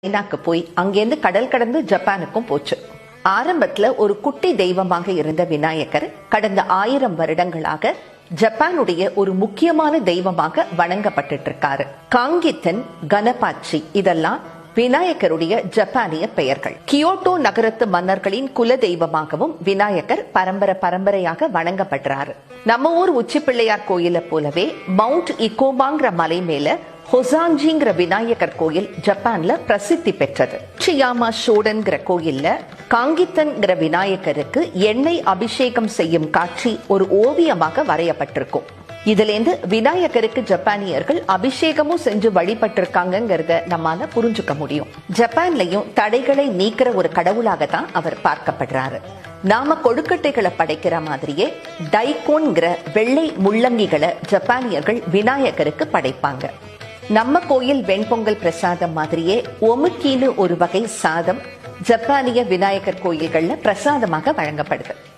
சைனாக்கு போய் அங்கேருந்து கடல் கடந்து ஜப்பானுக்கும் போச்சு. ஆரம்பத்துல ஒரு குட்டி தெய்வமாக இருந்த விநாயகர் கடந்த 1000 வருடங்களாக ஜப்பானுடைய ஒரு முக்கியமான தெய்வமாக வணங்கப்பட்டு இருக்காரு. காங்கித்தன், கனபாச்சி இதெல்லாம் விநாயகருடைய ஜப்பானிய பெயர்கள். கியோட்டோ நகரத்து மன்னர்களின் குல தெய்வமாகவும் விநாயகர் பரம்பரையாக வணங்கப்படுறாரு. நம்ம ஊர் உச்சி பிள்ளையார் கோயில போலவே மவுண்ட் இகோமாங்கிற மலை மேல ஹொசாஞ்சிங்கிற விநாயகர் கோயில் ஜப்பான்ல பிரசித்தி பெற்றது. சியாமா ஷோடன்கிற கோயில்ல காங்கித்தன்கிற விநாயகருக்கு எண்ணெய் அபிஷேகம் செய்யும் காட்சி ஒரு ஓவியமாக வரையப்பட்டிருக்கும். இதுல இருந்து விநாயகருக்கு ஜப்பானியர்கள் அபிஷேகமும் செஞ்சு வழிபட்டிருக்காங்கிறத நம்மால புரிஞ்சுக்க முடியும். ஜப்பான்லயும் தடைகளை நீக்கிற ஒரு கடவுளாக தான் அவர் பார்க்கப்படுறாரு. நாம கொழுக்கட்டைகளை படைக்கிற மாதிரியே டைகோன்கிற வெள்ளை முள்ளங்கிகளை ஜப்பானியர்கள் விநாயகருக்கு படைப்பாங்க. நம்ம கோயில் வெண்பொங்கல் பிரசாதம் மாதிரியே ஒமுக்கின்னு ஒரு வகை சாதம் ஜப்பானிய விநாயகர் கோயில்கள்ல பிரசாதமாக வழங்கப்படுது.